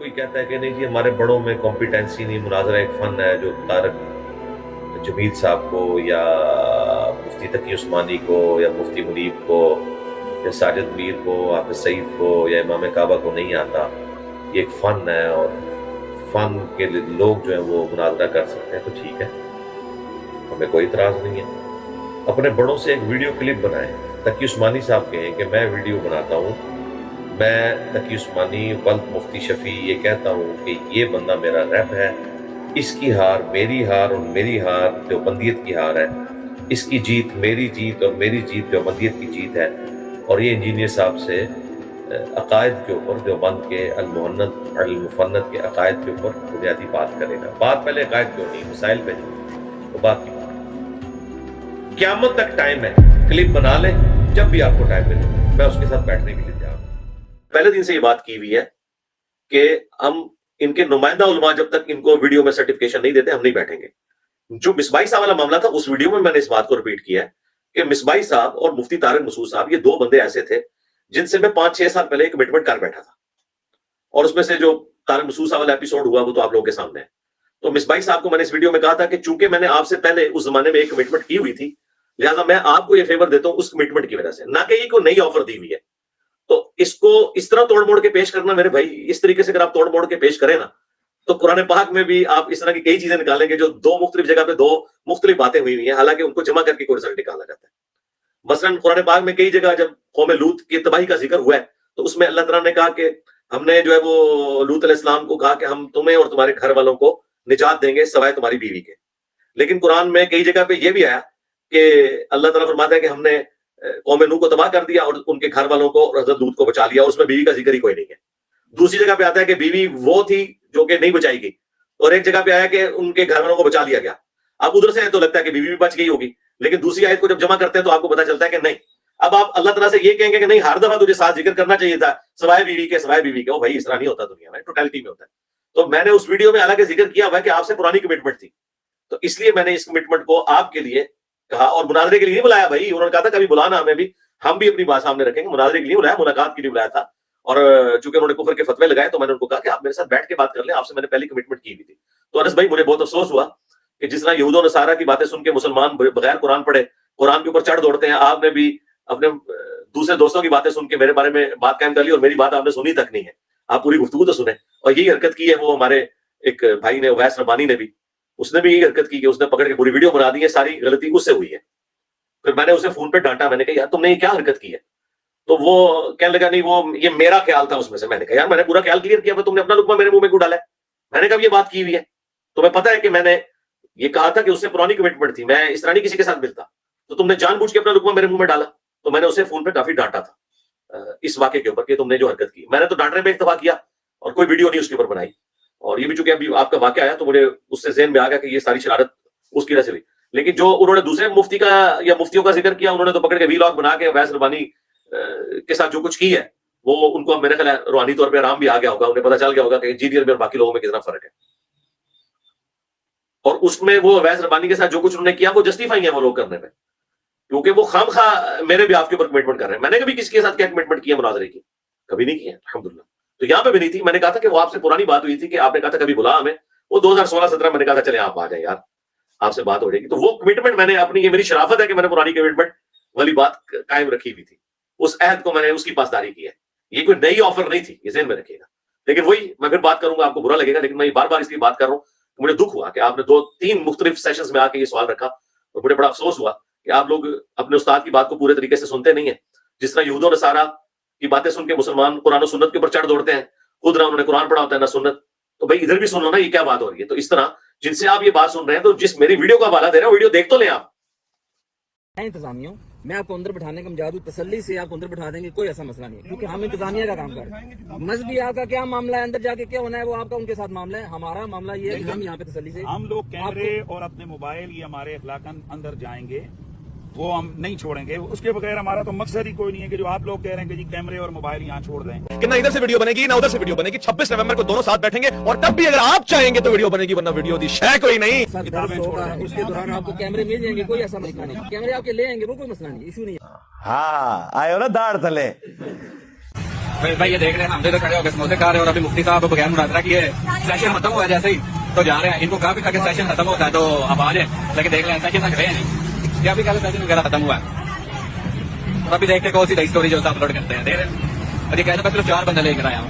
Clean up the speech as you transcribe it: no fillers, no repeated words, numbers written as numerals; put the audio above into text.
کوئی کہتا ہے کہ نہیں جی ہمارے بڑوں میں کمپیٹنسی نہیں، مناظرہ ایک فن ہے، جو طارق جمیل صاحب کو یا مفتی تقی عثمانی کو یا مفتی منیب کو یا ساجد میر کو، حافظ سعید کو یا امام کعبہ کو نہیں آتا، یہ ایک فن ہے اور فن کے لوگ جو ہیں وہ مناظرہ کر سکتے ہیں، تو ٹھیک ہے، ہمیں کوئی اعتراض نہیں ہے۔ اپنے بڑوں سے ایک ویڈیو کلپ بنائیں۔ تقی عثمانی صاحب کہیں کہ میں ویڈیو بناتا ہوں، میں تقی عثمانی ولد مفتی شفیع یہ کہتا ہوں کہ یہ بندہ میرا ریپ ہے، اس کی ہار میری ہار اور میری ہار دیوبندیت کی ہار ہے، اس کی جیت میری جیت اور میری جیت دیوبندیت کی جیت ہے، اور یہ انجینئر صاحب سے عقائد کے اوپر، دیوبند کے المحنت المفنت کے عقائد کے اوپر بنیادی بات کرے گا۔ بات پہلے عقائد کیوں نہیں، مسائل پہ نہیں، تو بات کی بات قیامت تک ٹائم ہے، کلپ بنا لیں جب بھی آپ کو ٹائم ملے، میں اس کے ساتھ بیٹھنے کے لیے تیار ہوں۔ پہلے دن سے یہ بات کی ہوئی ہے کہ ہم ان کے نمائندہ علماء جب تک ان کو ویڈیو میں سرٹیفکیشن نہیں دیتے ہم نہیں بیٹھیں گے۔ جو مصباحی صاحب والا معاملہ تھا اس ویڈیو میں نے اس بات کو ریپیٹ کیا ہے کہ مصباحی صاحب اور مفتی طارق مسعود صاحب یہ دو بندے ایسے تھے جن سے میں 5-6 سال پہلے ایک کمٹمنٹ کر بیٹھا تھا، اور اس میں سے جو طارق مسعود صاحب والا ایپیسوڈ ہوا وہ تو آپ لوگوں کے سامنے ہے۔ تو مصباحی صاحب کو میں نے اس ویڈیو میں کہا تھا کہ چونکہ میں نے آپ سے پہلے اس زمانے میں ایک کمٹمنٹ کی ہوئی تھی، لہٰذا میں آپ کو یہ فیور دیتا ہوں اس کمٹمنٹ کی وجہ سے، نہ کہ یہ کوئی نئی آفر دی ہوئی ہے۔ تو اس کو اس طرح توڑ موڑ کے پیش کرنا میرے بھائی، اس طریقے سے اگر آپ توڑ موڑ کے پیش کریں نا تو قرآن پاک میں بھی آپ اس طرح کی کئی چیزیں نکالیں گے جو دو مختلف جگہ پہ دو مختلف باتیں ہوئی ہیں، حالانکہ ان کو جمع کر کے کوئی رزلٹ نکالا جاتا ہے۔ مثلا قرآن پاک میں کئی جگہ جب قوم لوط کی تباہی کا ذکر ہوا ہے تو اس میں اللہ تعالیٰ نے کہا کہ ہم نے جو ہے وہ لوط علیہ السلام کو کہا کہ ہم تمہیں اور تمہارے گھر والوں کو نجات دیں گے سوائے تمہاری بیوی کے۔ لیکن قرآن میں کئی جگہ پہ یہ بھی آیا کہ اللہ تعالیٰ فرماتا ہے کہ ہم نے قوم نوح کو تباہ کر دیا اور ان کے گھر والوں کو اور حضرت لوط کو بچا لیا، اور اس میں بیوی کا ذکر ہی کوئی نہیں ہے۔ دوسری جگہ پہ آتا ہے کہ بیوی وہ تھی جو کہ نہیں بچائی گئی، اور ایک جگہ پہ آیا کہ ان کے گھر والوں کو بچا لیا گیا۔ اب ادھر سے تو لگتا ہے کہ بیوی بھی بچ گئی ہوگی، لیکن دوسری آیت کو جب جمع کرتے ہیں تو آپ کو پتا چلتا ہے کہ نہیں۔ اب آپ اللہ تعالیٰ سے یہ کہیں گے کہ نہیں ہر دفعہ تجھے ساتھ ذکر کرنا چاہیے تھا سوائے بیوی کے، سوائے بیوی کے، وہ بھائی اس طرح نہیں ہوتا دنیا میں، ٹوٹالٹی میں ہوتا ہے۔ تو میں نے اس ویڈیو میں حالانکہ ذکر کیا ہوا ہے کہ آپ سے پرانی کمٹمنٹ تھی، تو اس لیے میں نے اس کمٹمنٹ کو آپ کے لیے کہا، اور مناظرے کے لیے نہیں بلایا بھائی، انہوں نے کہا تھا کبھی بلانا ہمیں بھی، ہم بھی اپنی بات سامنے رکھیں گے، مناظرے کے لیے بلایا، ملاقات کے لیے بلایا تھا۔ اور چونکہ انہوں نے کفر کے فتوے لگائے تو میں نے ان کو کہا کہ آپ میرے ساتھ بیٹھ کے بات کر لیں، آپ سے میں نے پہلی کمٹمنٹ کی ہوئی تھی۔ تو انس بھائی مجھے بہت افسوس ہوا کہ جس طرح یہود و نصارہ کی باتیں سن کے مسلمان بغیر قرآن پڑھے قرآن کے اوپر چڑھ دوڑتے ہیں، آپ نے بھی اپنے دوسرے دوستوں کی باتیں سن کے میرے بارے میں بات قائم کر لی، اور میری بات آپ نے سنی تک نہیں ہے، آپ پوری گفتگو تو سنیں۔ اور یہی حرکت کی ہے وہ ہمارے ایک بھائی نے، اویس ربانی نے بھی، اس نے بھی یہی حرکت کی کہ اس نے پکڑ کے پوری ویڈیو بنا دی ہے، ساری غلطی اس سے ہوئی ہے۔ پھر میں نے اسے فون پہ ڈانٹا، میں نے کہا یار تم نے یہ کیا حرکت کی ہے؟ تو وہ کہنے لگا نہیں وہ یہ میرا خیال تھا اس میں سے۔ میں نے کہا یار میں نے پورا خیال کلیئر کیا، تم نے اپنا لقمہ میرے منہ میں کیوں ڈالا ہے؟ میں نے کہا یہ بات کی ہوئی ہے، تمہیں پتا ہے کہ میں نے یہ کہا تھا کہ اس سے پرانی کمٹمنٹ تھی، میں اس طرح نہیں کسی کے ساتھ ملتا، تو تم نے جان بوجھ کے اپنا لقمہ میرے منہ میں ڈالا۔ تو میں نے اسے فون پہ کافی ڈانٹا تھا اس واقعے کے اوپر کہ تم نے جو حرکت کی، میں نے تو ڈانٹنے پہ اکتفا کیا اور کوئی ویڈیو نہیں اس کے اوپر بنائی۔ اور یہ بھی چونکہ ابھی آپ کا واقعہ آیا تو مجھے اس سے ذہن میں آ گیا کہ یہ ساری شرارت اس کی وجہ سے ہوئی۔ لیکن جو انہوں نے دوسرے مفتی کا یا مفتیوں کا ذکر کیا، انہوں نے تو پکڑ کے ویلاگ بنا کے اویس ربانی کے ساتھ جو کچھ کی ہے وہ ان کو میرے خیال ہے روحانی طور پہ آرام بھی آ گیا ہوگا، انہیں پتا چل گیا ہوگا کہ انجینئر میں اور باقی لوگوں میں کتنا فرق ہے۔ اور اس میں وہ اویس ربانی کے ساتھ جو کچھ انہوں نے کیا وہ جسٹیفائی ہے وہ لوگ کرنے میں، کیونکہ وہ خام خواہ میرے بھی آپ کے اوپر کمٹمنٹ کر رہے ہیں۔ میں نے کبھی کسی کے ساتھ کیا کمٹمنٹ کیا مناظرے کی؟ کبھی نہیں کیا الحمدللہ۔ تو یہاں پہ بھی نہیں تھی، میں نے کہا تھا کہ وہ آپ سے پرانی بات ہوئی تھی کہ آپ نے کہا تھا کبھی بلا ہمیں، وہ 2016-17 میں نے کہا تھا چلے آپ آ جائیں یار آپ سے بات ہو جائے گی۔ تو وہ کمٹمنٹ میں نے اپنی، یہ میری شرافت ہے کہ میں نے پرانی کمٹمنٹ والی بات قائم رکھی ہوئی تھی، اس عہد کو میں نے اس کی پاسداری کی ہے، یہ کوئی نئی آفر نہیں تھی، یہ ذہن میں رکھیے گا۔ لیکن وہی میں پھر بات کروں گا، آپ کو برا لگے گا لیکن میں بار بار اس لیے بات کر رہا ہوں، مجھے دکھ ہوا کہ آپ نے 2-3 مختلف سیشنز میں آ کے یہ سوال رکھا، اور مجھے بڑا افسوس ہوا کہ آپ لوگ اپنے استاد کی بات کو پورے طریقے سے سنتے نہیں ہیں۔ جس طرح یہود و نصارہ کی باتیں سن کے مسلمان قرآن و سنت کے اوپر چڑھ دوڑتے ہیں، خود نہ انہوں نے قرآن پڑھا ہوتا ہے نہ سنت، تو بھائی ادھر بھی سن لو نا یہ کیا بات ہو رہی ہے۔ تو اس طرح جن سے آپ یہ بات سن رہے ہیں تو جس میری ویڈیو کا حوالہ دے رہے ہیں ویڈیو دیکھ تو لیں آپ۔ میں انتظامیہ ہوں، میں آپ کو اندر بٹھانے کا مجاز ہوں، تسلی سے آپ کو اندر بٹھا دیں گے، کوئی ایسا مسئلہ نہیں ہے، کیونکہ ہم انتظامیہ کا کام کر رہے ہیں۔ مذہبی آپ کا کیا معاملہ ہے، اندر جا کے کیا ہونا ہے وہ آپ کا ان کے ساتھ معاملہ ہے، ہمارا معاملہ یہ ہے کہ ہم یہاں پہ تسلی سے ہم لوگ کیمرے اور اپنے موبائل یہ ہمارے اخلاقاً اندر جائیں گے، وہ ہم نہیں چھوڑیں گے، اس کے بغیر ہمارا تو مقصد ہی کوئی نہیں ہے کہ جو آپ لوگ کہہ رہے ہیں کہ جی کیمرے اور موبائل یہاں چھوڑ دیں کہ نہ ادھر سے ویڈیو بنے گی نہ ادھر سے ویڈیو بنے گی۔ 26 نومبر کو دونوں ساتھ بیٹھیں گے اور تب بھی اگر آپ چاہیں گے تو ویڈیو بنے گی، ورنہ ویڈیو دی شے کوئی نہیں۔ درس ہوگا، اس کے دوران آپ کو کیمرے مل جائیں گے، کوئی ایسا مسئلہ نہیں، کیمرے آپ کے لے آئیں گے، وہ کوئی مسئلہ نہیں، ایشو نہیں ہے۔ ہاں آئے ہو نا داڑھ تلے بھائی یہ دیکھ رہے ہیں ہم ادھر کھڑے ہو کے سموسے کھا رہے ہیں اور ابھی مفتی صاحب بغیر مناظرہ کیے سیشن ختم ہوا ہے جیسے ہی تو جا رہے ہیں. ان کو کہا بھی تھا کہ سیشن ختم ہوتا ہے تو اب آ جائیں, لیکن دیکھ رہے ہیں سیشن تک گئے نہیں. یہ ابھی کل سیشن وغیرہ ختم ہوا ہے اور ابھی دیکھتے کون سی نئی اسٹوری جو اپلوڈ کرتے ہیں. دیکھ رہے ہیں اور یہ کہتے ہیں صرف 4 بندے لے کر آیا ہوں.